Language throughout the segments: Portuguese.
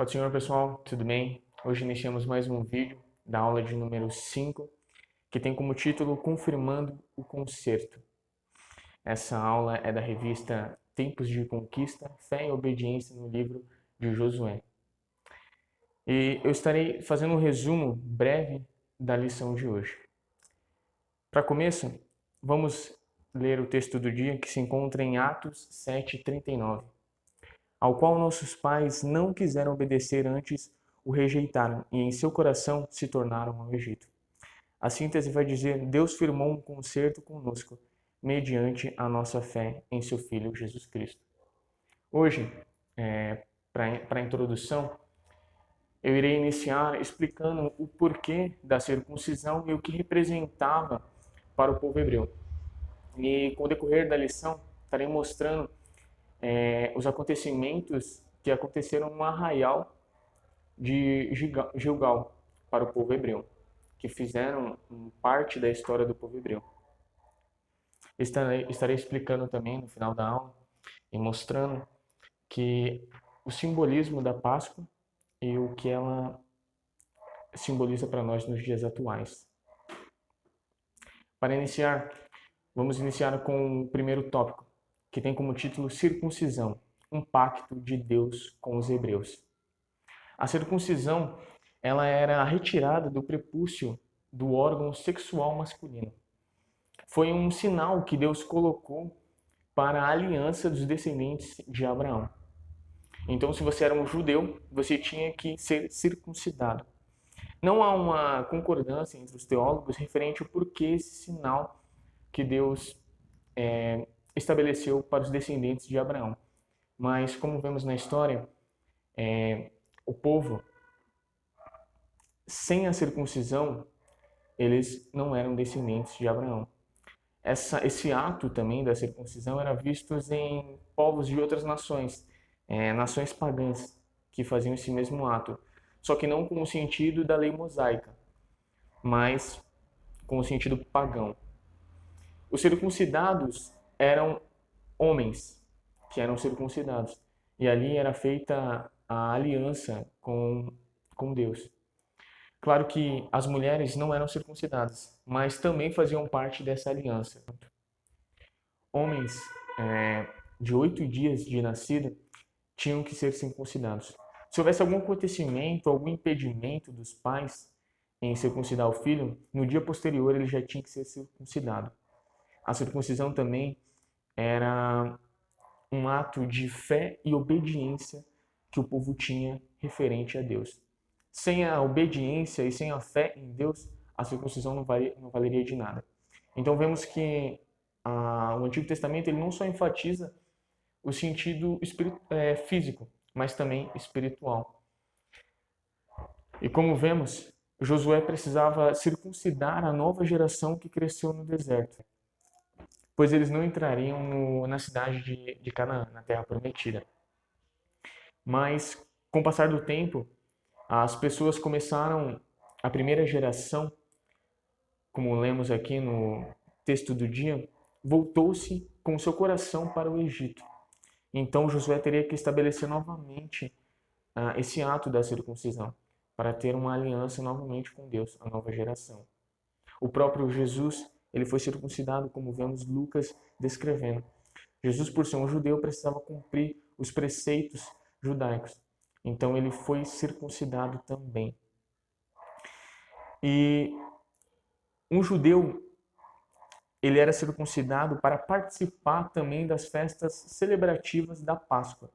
Paz do Senhor, pessoal, tudo bem? Hoje iniciamos mais um vídeo da aula de número 5, que tem como título Confirmando o Concerto. Essa aula é da revista Tempos de Conquista, Fé e Obediência no livro de Josué. E eu estarei fazendo um resumo breve da lição de hoje. Para começo, vamos ler o texto do dia que se encontra em Atos 7:39. Ao qual nossos pais não quiseram obedecer, antes o rejeitaram, e em seu coração se tornaram ao Egito. A síntese vai dizer: Deus firmou um concerto conosco, mediante a nossa fé em seu Filho Jesus Cristo. Hoje, para a introdução, eu irei iniciar explicando o porquê da circuncisão e o que representava para o povo hebreu. E com o decorrer da lição, estarei mostrando os acontecimentos que aconteceram no arraial de Gilgal para o povo hebreu, que fizeram parte da história do povo hebreu. Estarei explicando também no final da aula e mostrando que o simbolismo da Páscoa e o que ela simboliza para nós nos dias atuais. Para iniciar, vamos iniciar com o primeiro tópico, que tem como título Circuncisão, um pacto de Deus com os hebreus. A circuncisão, ela era a retirada do prepúcio do órgão sexual masculino. Foi um sinal que Deus colocou para a aliança dos descendentes de Abraão. Então, se você era um judeu, você tinha que ser circuncidado. Não há uma concordância entre os teólogos referente ao porquê esse sinal que Deus estabeleceu para os descendentes de Abraão. Mas, como vemos na história, o povo, sem a circuncisão, eles não eram descendentes de Abraão. Esse ato também da circuncisão era visto em povos de outras nações, nações pagãs, que faziam esse mesmo ato. Só que não com o sentido da lei mosaica, mas com o sentido pagão. Os circuncidados eram homens que eram circuncidados. E ali era feita a aliança com Deus. Claro que as mulheres não eram circuncidadas, mas também faziam parte dessa aliança. Homens de 8 dias de nascida tinham que ser circuncidados. Se houvesse algum acontecimento, algum impedimento dos pais em circuncidar o filho, no dia posterior ele já tinha que ser circuncidado. A circuncisão também era um ato de fé e obediência que o povo tinha referente a Deus. Sem a obediência e sem a fé em Deus, a circuncisão não valeria de nada. Então vemos que o Antigo Testamento ele não só enfatiza o sentido físico, mas também espiritual. E como vemos, Josué precisava circuncidar a nova geração que cresceu no deserto, pois eles não entrariam na cidade de Canaã, na terra prometida. Mas, com o passar do tempo, as pessoas começaram, a primeira geração, como lemos aqui no texto do dia, voltou-se com o seu coração para o Egito. Então Josué teria que estabelecer novamente esse ato da circuncisão, para ter uma aliança novamente com Deus, a nova geração. O próprio Jesus, ele foi circuncidado, como vemos Lucas descrevendo. Jesus, por ser um judeu, precisava cumprir os preceitos judaicos. Então ele foi circuncidado também. E um judeu, ele era circuncidado para participar também das festas celebrativas da Páscoa.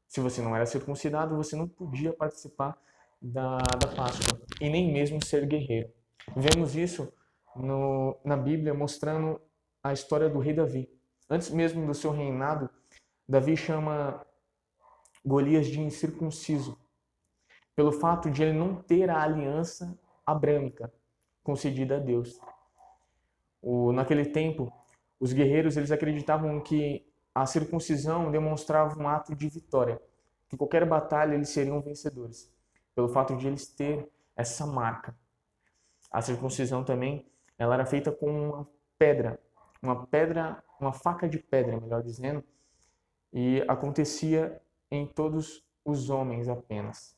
Se você não era circuncidado, você não podia participar da Páscoa e nem mesmo ser guerreiro. Vemos isso na Bíblia mostrando a história do rei Davi. Antes mesmo do seu reinado, Davi chama Golias de incircunciso, pelo fato de ele não ter a aliança abrâmica concedida a Deus. Naquele tempo, os guerreiros eles acreditavam que a circuncisão demonstrava um ato de vitória, que qualquer batalha eles seriam vencedores, pelo fato de eles terem essa marca. A circuncisão também, ela era feita com uma faca de pedra, melhor dizendo, e acontecia em todos os homens apenas.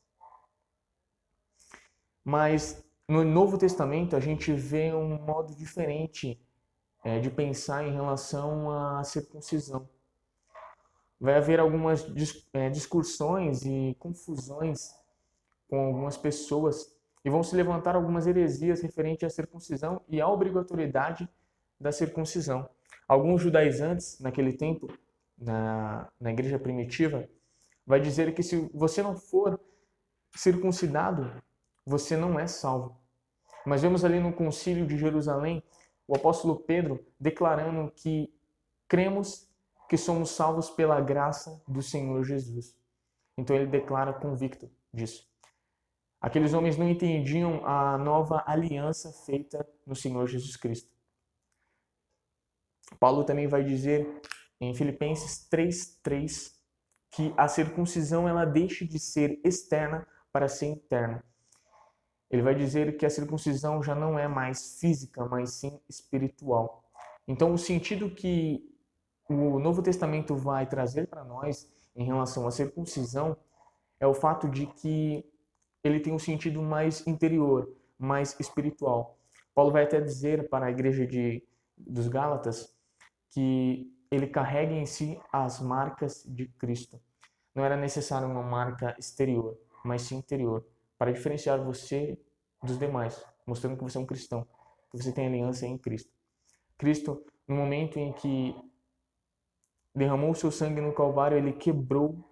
Mas no Novo Testamento a gente vê um modo diferente de pensar em relação à circuncisão. Vai haver algumas discussões e confusões com algumas pessoas e vão se levantar algumas heresias referentes à circuncisão e à obrigatoriedade da circuncisão. Alguns judaizantes, naquele tempo, na igreja primitiva, vai dizer que se você não for circuncidado, você não é salvo. Mas vemos ali no Concílio de Jerusalém o apóstolo Pedro declarando que cremos que somos salvos pela graça do Senhor Jesus. Então ele declara convicto disso. Aqueles homens não entendiam a nova aliança feita no Senhor Jesus Cristo. Paulo também vai dizer em Filipenses 3:3 que a circuncisão ela deixa de ser externa para ser interna. Ele vai dizer que a circuncisão já não é mais física, mas sim espiritual. Então, o sentido que o Novo Testamento vai trazer para nós em relação à circuncisão é o fato de que ele tem um sentido mais interior, mais espiritual. Paulo vai até dizer para a igreja dos Gálatas que ele carrega em si as marcas de Cristo. Não era necessário uma marca exterior, mas sim interior, para diferenciar você dos demais, mostrando que você é um cristão, que você tem aliança em Cristo. Cristo, no momento em que derramou o seu sangue no Calvário, ele quebrou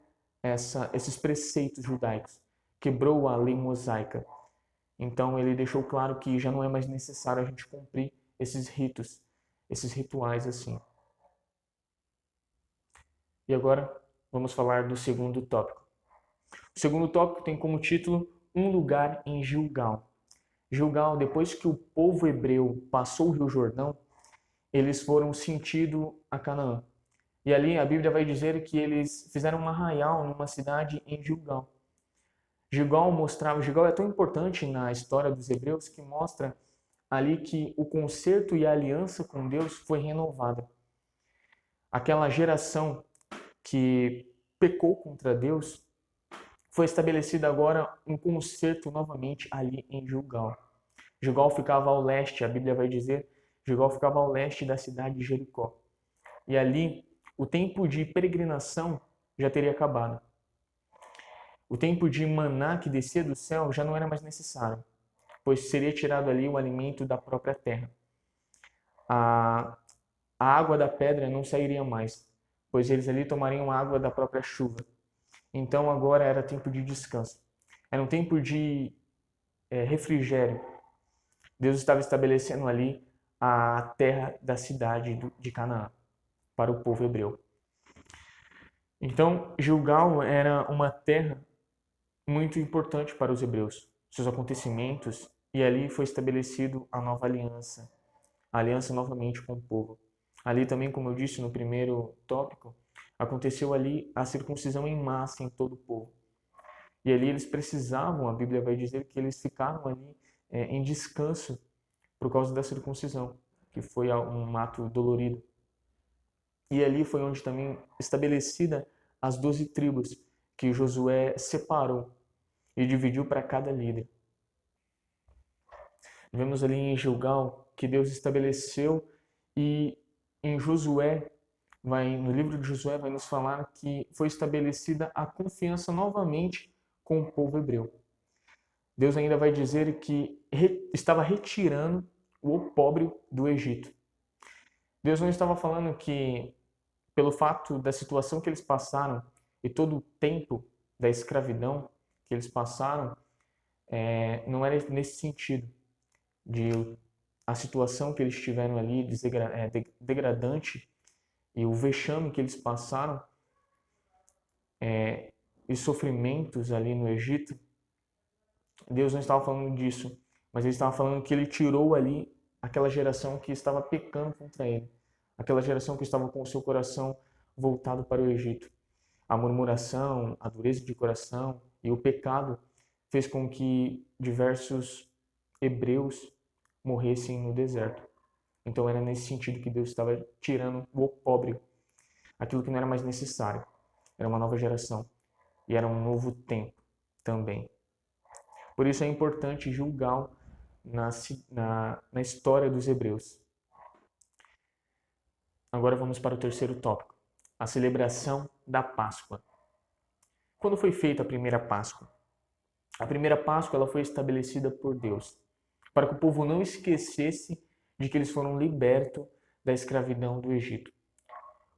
esses preceitos judaicos, quebrou a lei mosaica. Então ele deixou claro que já não é mais necessário a gente cumprir esses ritos, esses rituais assim. E agora vamos falar do segundo tópico. O segundo tópico tem como título Um lugar em Gilgal. Gilgal, depois que o povo hebreu passou o Rio Jordão, eles foram sentido a Canaã. E ali a Bíblia vai dizer que eles fizeram um arraial numa cidade em Gilgal. Gilgal é tão importante na história dos hebreus que mostra ali que o concerto e a aliança com Deus foi renovada. Aquela geração que pecou contra Deus, foi estabelecido agora um concerto novamente ali em Gilgal. Gilgal ficava ao leste, a Bíblia vai dizer, Gilgal ficava ao leste da cidade de Jericó. E ali, o tempo de peregrinação já teria acabado. O tempo de maná que descia do céu já não era mais necessário, pois seria tirado ali o alimento da própria terra. A água da pedra não sairia mais, pois eles ali tomariam água da própria chuva. Então agora era tempo de descanso. Era um tempo de refrigério. Deus estava estabelecendo ali a terra da cidade de Canaã para o povo hebreu. Então, Gilgal era uma terra muito importante para os hebreus, seus acontecimentos, e ali foi estabelecido a nova aliança, a aliança novamente com o povo. Ali também, como eu disse no primeiro tópico, aconteceu ali a circuncisão em massa em todo o povo. E ali eles precisavam, a Bíblia vai dizer que eles ficaram ali em descanso por causa da circuncisão, que foi um ato dolorido. E ali foi onde também estabelecida as 12 tribos que Josué separou e dividiu para cada líder. Vemos ali em Gilgal que Deus estabeleceu e em Josué, no livro de Josué vai nos falar que foi estabelecida a confiança novamente com o povo hebreu. Deus ainda vai dizer que estava retirando o opróbrio do Egito. Deus não estava falando que, pelo fato da situação que eles passaram e todo o tempo da escravidão que eles passaram, não era nesse sentido, de a situação que eles tiveram ali degradante e o vexame que eles passaram e sofrimentos ali no Egito. Deus não estava falando disso, mas ele estava falando que ele tirou ali aquela geração que estava pecando contra ele, aquela geração que estava com o seu coração voltado para o Egito. A murmuração, a dureza de coração e o pecado fez com que diversos hebreus morressem no deserto. Então era nesse sentido que Deus estava tirando o opróbrio, aquilo que não era mais necessário. Era uma nova geração e era um novo tempo também. Por isso é importante Gilgal na história dos hebreus. Agora vamos para o terceiro tópico, a celebração da Páscoa. Quando foi feita a primeira Páscoa? A primeira Páscoa ela foi estabelecida por Deus, para que o povo não esquecesse de que eles foram libertos da escravidão do Egito.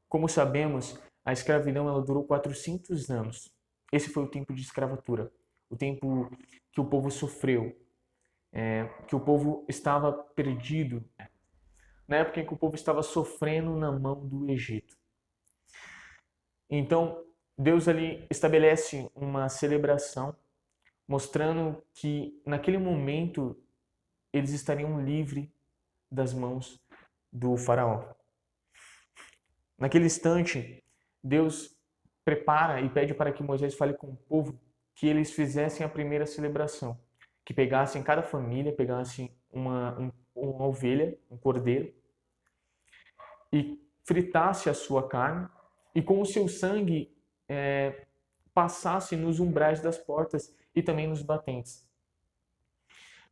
Como sabemos, a escravidão ela durou 400 anos. Esse foi o tempo de escravatura, o tempo que o povo sofreu, que o povo estava perdido, na época em que o povo estava sofrendo na mão do Egito. Então, Deus ali estabelece uma celebração, mostrando que naquele momento eles estariam livres das mãos do faraó. Naquele instante, Deus prepara e pede para que Moisés fale com o povo que eles fizessem a primeira celebração, que pegassem cada família, pegassem uma ovelha, um cordeiro, e fritasse a sua carne, e com o seu sangue passasse nos umbrais das portas e também nos batentes,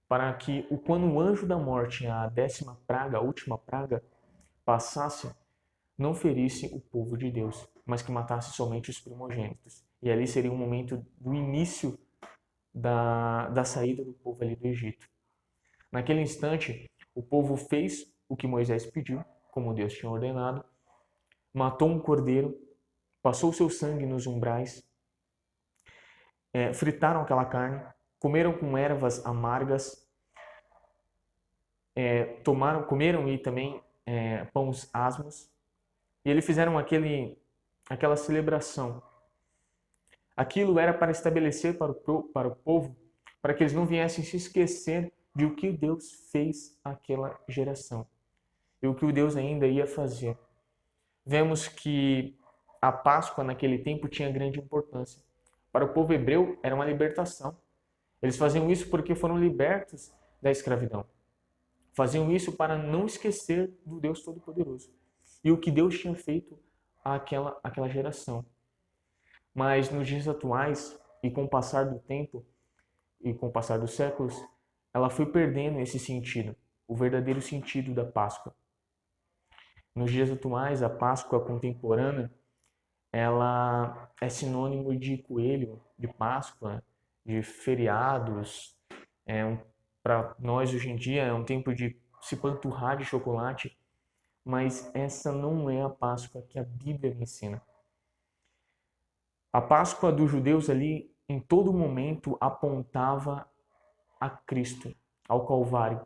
para que quando o anjo da morte, a 10ª praga, a última praga, passasse, não ferisse o povo de Deus, mas que matasse somente os primogênitos. E ali seria um momento do início da saída do povo ali do Egito. Naquele instante, o povo fez o que Moisés pediu, como Deus tinha ordenado, matou um cordeiro, passou seu sangue nos umbrais, fritaram aquela carne, comeram com ervas amargas, comeram e também pães asmos, e eles fizeram aquela celebração. Aquilo era para estabelecer para o povo, para que eles não viessem se esquecer de o que Deus fez àquela geração e o que o Deus ainda ia fazer. Vemos que a Páscoa naquele tempo tinha grande importância. Para o povo hebreu era uma libertação. Eles faziam isso porque foram libertos da escravidão. Faziam isso para não esquecer do Deus Todo-Poderoso e o que Deus tinha feito àquela geração. Mas nos dias atuais, e com o passar do tempo, e com o passar dos séculos, ela foi perdendo esse sentido, o verdadeiro sentido da Páscoa. Nos dias atuais, a Páscoa contemporânea, ela é sinônimo de coelho, de Páscoa, de feriados. Para nós, hoje em dia, é um tempo de se panturrar de chocolate, mas essa não é a Páscoa que a Bíblia me ensina. A Páscoa dos judeus ali, em todo momento, apontava a Cristo, ao Calvário.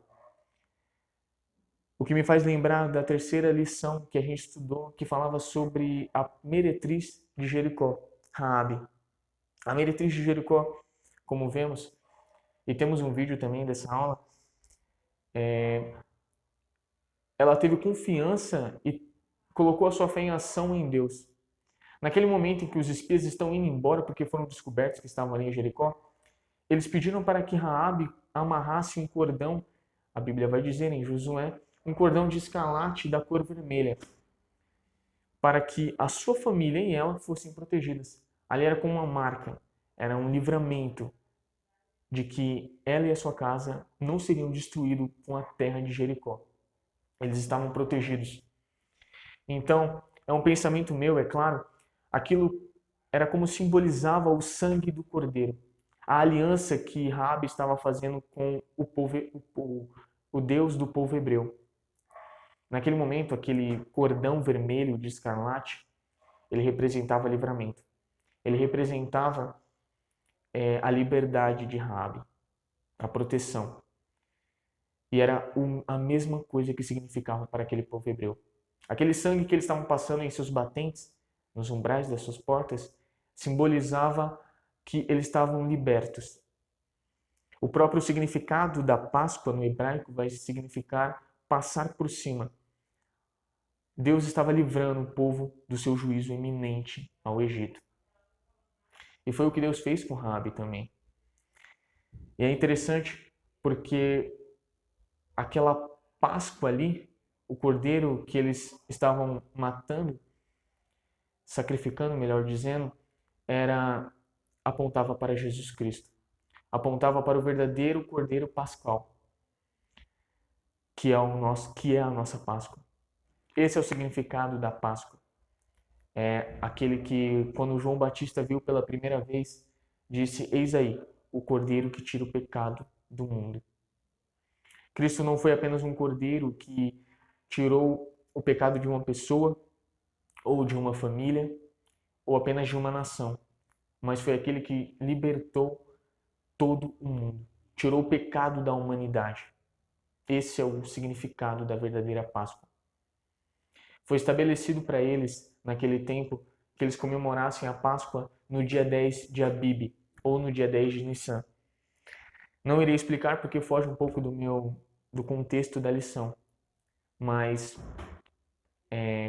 O que me faz lembrar da terceira lição que a gente estudou, que falava sobre a meretriz de Jericó, Raabe. A meretriz de Jericó, como vemos, e temos um vídeo também dessa aula, ela teve confiança e colocou a sua fé em ação em Deus. Naquele momento em que os espias estão indo embora porque foram descobertos que estavam ali em Jericó, eles pediram para que Raabe amarrasse um cordão, a Bíblia vai dizer em Josué, um cordão de escarlate da cor vermelha, para que a sua família e ela fossem protegidas. Ali era como uma marca, era um livramento de que ela e a sua casa não seriam destruídos com a terra de Jericó. Eles estavam protegidos. Então, é um pensamento meu, é claro, aquilo era como simbolizava o sangue do cordeiro, a aliança que Raabe estava fazendo com o Deus do povo hebreu. Naquele momento, aquele cordão vermelho de escarlate, ele representava livramento. Ele representava a liberdade de Raabe, a proteção. E era a mesma coisa que significava para aquele povo hebreu. Aquele sangue que eles estavam passando em seus batentes, nos umbrais das suas portas, simbolizava que eles estavam libertos. O próprio significado da Páscoa no hebraico vai significar passar por cima. Deus estava livrando o povo do seu juízo iminente ao Egito. E foi o que Deus fez com Raabe também. E é interessante porque aquela Páscoa ali, o cordeiro que eles estavam matando, sacrificando, melhor dizendo, apontava para Jesus Cristo. apontava para o verdadeiro Cordeiro Pascal, que é a nossa Páscoa. Esse é o significado da Páscoa. É aquele que, quando João Batista viu pela primeira vez, disse: Eis aí, o Cordeiro que tira o pecado do mundo. Cristo não foi apenas um Cordeiro que tirou o pecado de uma pessoa, ou de uma família, ou apenas de uma nação, mas foi aquele que libertou todo o mundo, tirou o pecado da humanidade. Esse é o significado da verdadeira Páscoa. Foi estabelecido para eles, naquele tempo, que eles comemorassem a Páscoa no dia 10 de Abib, ou no dia 10 de Nissan. Não irei explicar porque foge um pouco do contexto da lição, mas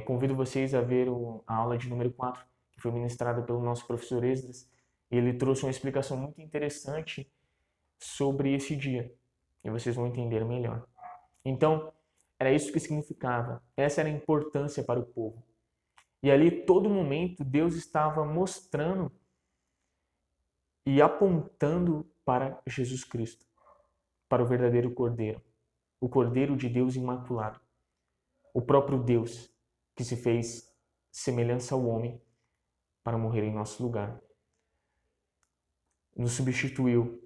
convido vocês a ver a aula de número 4, que foi ministrada pelo nosso professor Esdras. Ele trouxe uma explicação muito interessante sobre esse dia, e vocês vão entender melhor. Então, era isso que significava, essa era a importância para o povo. E ali, todo momento, Deus estava mostrando e apontando para Jesus Cristo, para o verdadeiro Cordeiro, o Cordeiro de Deus imaculado, o próprio Deus que se fez semelhança ao homem para morrer em nosso lugar. Nos substituiu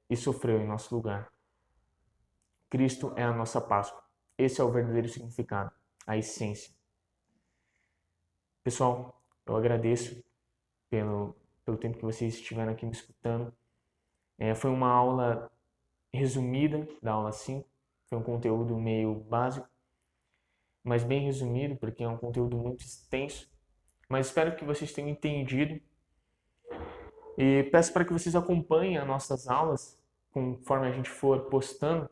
e sofreu em nosso lugar. Cristo é a nossa Páscoa. Esse é o verdadeiro significado, a essência. Pessoal, eu agradeço pelo tempo que vocês estiveram aqui me escutando. Foi uma aula resumida da aula 5. Foi um conteúdo meio básico, mas bem resumido, porque é um conteúdo muito extenso. Mas espero que vocês tenham entendido. E peço para que vocês acompanhem as nossas aulas, conforme a gente for postando.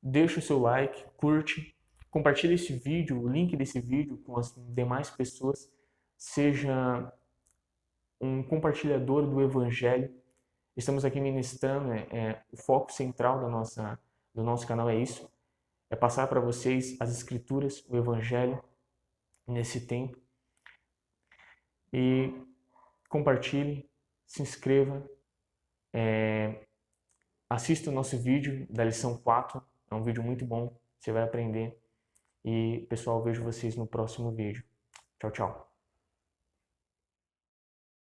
Deixe o seu like, curte, compartilhe esse vídeo, o link desse vídeo com as demais pessoas. Seja um compartilhador do Evangelho. Estamos aqui ministrando, o foco central do nosso canal é isso. É passar para vocês as Escrituras, o Evangelho, nesse tempo. E compartilhe, se inscreva, assista o nosso vídeo da lição 4, é um vídeo muito bom, você vai aprender. E, pessoal, vejo vocês no próximo vídeo. Tchau, tchau.